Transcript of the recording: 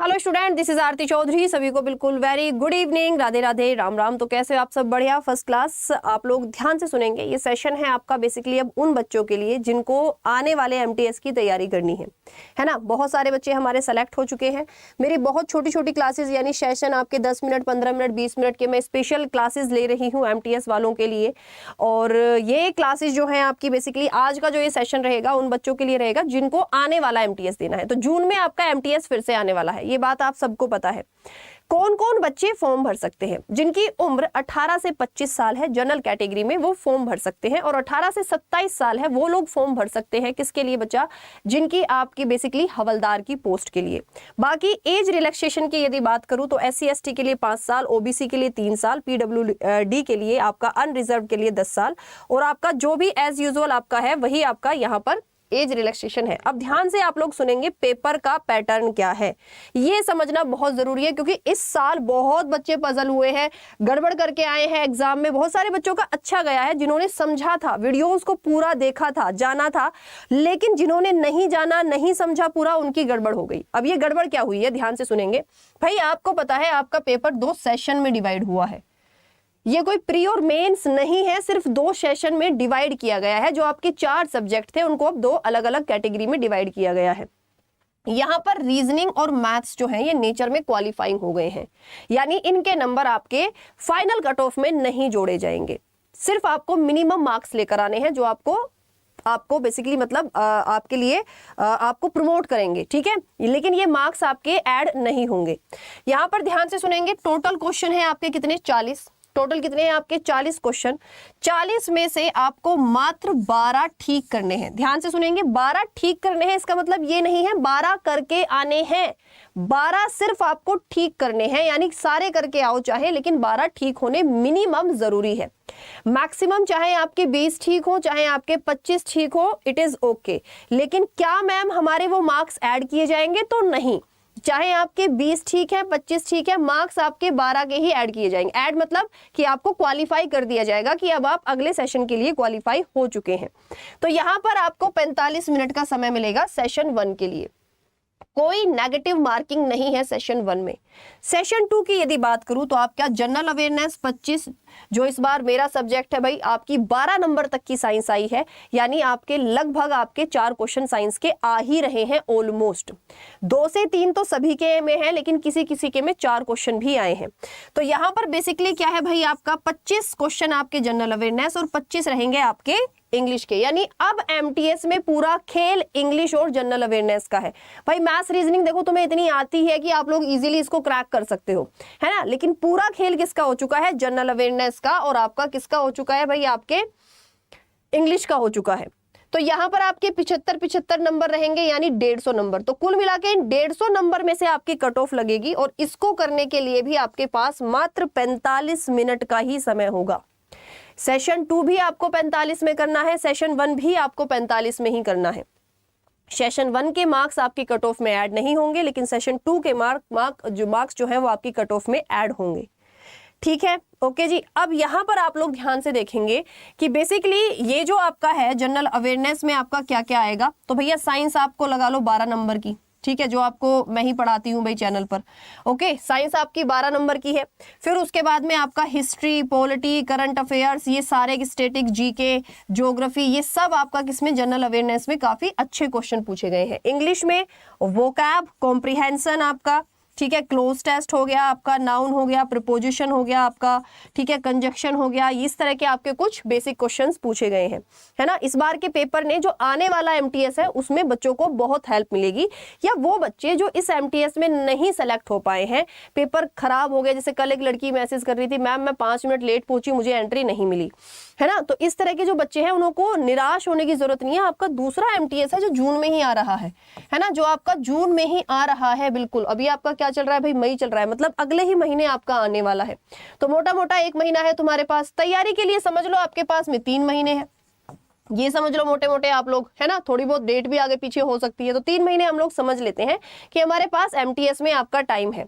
Hello student, this is आरती चौधरी। सभी को बिल्कुल very good evening, Radhe Radhe, Ram Ram. तो कैसे हो आप सब? बढ़िया, फर्स्ट क्लास। आप लोग ध्यान से सुनेंगे। ये सेशन है आपका बेसिकली अब उन बच्चों के लिए जिनको आने वाले एमटीएस की तैयारी करनी है ना। बहुत सारे बच्चे हमारे सेलेक्ट हो चुके हैं। मेरी बहुत छोटी छोटी क्लासेस यानी सेशन आपके 10 मिनट, 15 मिनट, 20 मिनट के मैं स्पेशल क्लासेस ले रही हूँ एमटीएस वालों के लिए। और ये क्लासेस जो है आपकी बेसिकली आज का जो ये सेशन रहेगा उन बच्चों के लिए रहेगा जिनको आने वाला एमटीएस देना है। तो जून में आपका एमटीएस फिर से आने वाला है, ये बात आप सबको पता है। कौन कौन बच्चे फॉर्म भर सकते हैं? जिनकी उम्र 18 से 25 साल है जनरल कैटेगरी में, वो फॉर्म भर सकते हैं। और 18 से 27 साल है वो लोग फॉर्म भर सकते हैं। किसके लिए बच्चा? जिनकी आपकी बेसिकली हवलदार की पोस्ट के लिए। बाकी एज रिलैक्सेशन की यदि बात करूं तो SC/ST के लिए 5 साल, OBC के लिए 3 साल, PWD के लिए आपका अनरिजर्व के लिए 10 साल, और आपका जो भी एज यूजुअल आपका है वही आपका यहाँ पर एज रिलैक्सेशन है। अब ध्यान से आप लोग सुनेंगे, पेपर का पैटर्न क्या है ये समझना बहुत जरूरी है, क्योंकि इस साल बहुत बच्चे पजल हुए हैं, गड़बड़ करके आए हैं एग्जाम में। बहुत सारे बच्चों का अच्छा गया है जिन्होंने समझा था, वीडियोस को पूरा देखा था, जाना था, लेकिन जिन्होंने नहीं जाना, नहीं समझा पूरा, उनकी गड़बड़ हो गई। अब ये गड़बड़ क्या हुई है, ध्यान से सुनेंगे भाई। आपको पता है आपका पेपर 2 सेशन में डिवाइड हुआ है। ये कोई प्री और मेंस नहीं है, सिर्फ 2 सेशन में डिवाइड किया गया है। जो आपके 4 सब्जेक्ट थे उनको अब 2 अलग अलग कैटेगरी में डिवाइड किया गया है। यहाँ पर रीजनिंग और मैथ्स जो है ये नेचर में क्वालिफाइंग हो गए हैं, यानी इनके नंबर आपके फाइनल कट ऑफ में नहीं जोड़े जाएंगे। सिर्फ आपको मिनिमम मार्क्स लेकर आने हैं जो आपको बेसिकली मतलब आपके लिए आपको प्रमोट करेंगे, ठीक है। लेकिन ये मार्क्स आपके ऐड नहीं होंगे। यहाँ पर ध्यान से सुनेंगे, टोटल क्वेश्चन है आपके कितने? 40। टोटल कितने हैं आपके? 40 क्वेश्चन। 40 में से आपको मात्र 12 ठीक करने हैं। ध्यान से सुनेंगे, 12 ठीक करने हैं। इसका मतलब ये नहीं है 12 करके आने हैं, 12 सिर्फ आपको ठीक करने हैं, यानी सारे करके आओ चाहे, लेकिन 12 ठीक होने मिनिमम जरूरी है। मैक्सिमम चाहे आपके 20 ठीक हो, चाहे आपके 25 ठीक हो, इट इज ओके। लेकिन क्या मैम हमारे वो मार्क्स ऐड किए जाएंगे? तो नहीं। चाहे आपके 20 ठीक है, 25 ठीक है, मार्क्स आपके 12 के ही ऐड किए जाएंगे। ऐड मतलब कि आपको क्वालिफाई कर दिया जाएगा कि अब आप अगले सेशन के लिए क्वालिफाई हो चुके हैं। तो यहां पर आपको 45 मिनट का समय मिलेगा सेशन 1 के लिए। कोई नेगेटिव मार्किंग नहीं है सेशन 1 में। सेशन 2 की यदि बात करूं तो आपका जनरल अवेयरनेस 25, जो इस बार मेरा सब्जेक्ट है भाई, आपकी 12 नंबर तक की साइंस आई है, यानी आपके लगभग आपके 4 क्वेश्चन साइंस के आ ही रहे हैं ऑलमोस्ट। 2 से 3 तो सभी के में है, लेकिन किसी किसी के में 4 क्वेश्चन भी आए हैं। तो यहां पर बेसिकली क्या है भाई, आपका 25 क्वेश्चन आपके जनरल अवेयरनेस और 25 रहेंगे आपके इंग्लिश के। यानी अब एमटीएस में पूरा खेल इंग्लिश और जनरल अवेयरनेस का है भाई। मैथ्स रीजनिंग देखो तुम्हें इतनी आती है कि आप लोग इजीली इसको क्रैक कर सकते हो, है ना। लेकिन पूरा खेल किसका हो चुका है? जनरल अवेयरनेस का। और आपका किसका हो चुका है भाई? आपके इंग्लिश का हो चुका है। तो यहां पर आपके 75 नंबर रहेंगे, यानी 150 नंबर। तो कुल मिला के 150 नंबर में से आपकी कट ऑफ लगेगी, और इसको करने के लिए भी आपके पास मात्र 45 मिनट का ही समय होगा। सेशन 2 भी आपको 45 में करना है, सेशन 1 भी आपको 45 में ही करना है। सेशन 1 के मार्क्स आपकी कट ऑफ में ऐड नहीं होंगे, लेकिन सेशन 2 के मार्क्स जो है वो आपकी कट ऑफ में ऐड होंगे, ठीक है। ओके जी। अब यहां पर आप लोग ध्यान से देखेंगे कि बेसिकली ये जो आपका है जनरल अवेयरनेस में आपका क्या क्या आएगा। तो भैया साइंस आपको लगा लो 12 नंबर की, ठीक है, जो आपको मैं ही पढ़ाती हूँ भाई चैनल पर। ओके, साइंस आपकी 12 नंबर की है। फिर उसके बाद में आपका हिस्ट्री, पॉलिटी, करंट अफेयर्स, ये सारे स्टैटिक, जीके, ज्योग्राफी, ये सब आपका किसमें? जनरल अवेयरनेस में काफी अच्छे क्वेश्चन पूछे गए हैं। इंग्लिश में वोकैब, कॉम्प्रिहेंशन आपका, ठीक है, क्लोज टेस्ट हो गया आपका, नाउन हो गया, प्रीपोजिशन हो गया आपका, ठीक है, कंजक्शन हो गया। इस तरह के आपके कुछ बेसिक क्वेश्चंस पूछे गए हैं, है ना। इस बार के पेपर ने जो आने वाला एमटीएस है उसमें बच्चों को बहुत हेल्प मिलेगी। या वो बच्चे जो इस एमटीएस में नहीं सेलेक्ट हो पाए हैं, पेपर खराब हो गया, जैसे कल एक लड़की मैसेज कर रही थी, मैम मैं 5 मिनट लेट पहुंची, मुझे एंट्री नहीं मिली, है ना। तो इस तरह के जो बच्चे हैं उनको निराश होने की जरूरत नहीं है। आपका दूसरा एमटीएस है जो जून में ही आ रहा है ना, जो आपका जून में ही आ रहा है। बिल्कुल, अभी आपका क्या चल रहा है भाई? मई चल रहा है, मतलब अगले ही महीने आपका आने वाला है। तो मोटा मोटा 1 महीना है तुम्हारे पास तैयारी के लिए। समझ लो आपके पास में 3 महीने हैं, ये समझ लो मोटे मोटे आप लोग, है ना। थोड़ी बहुत डेट भी आगे पीछे हो सकती है, तो 3 महीने हम लोग समझ लेते हैं कि हमारे पास एमटीएस में आपका टाइम है।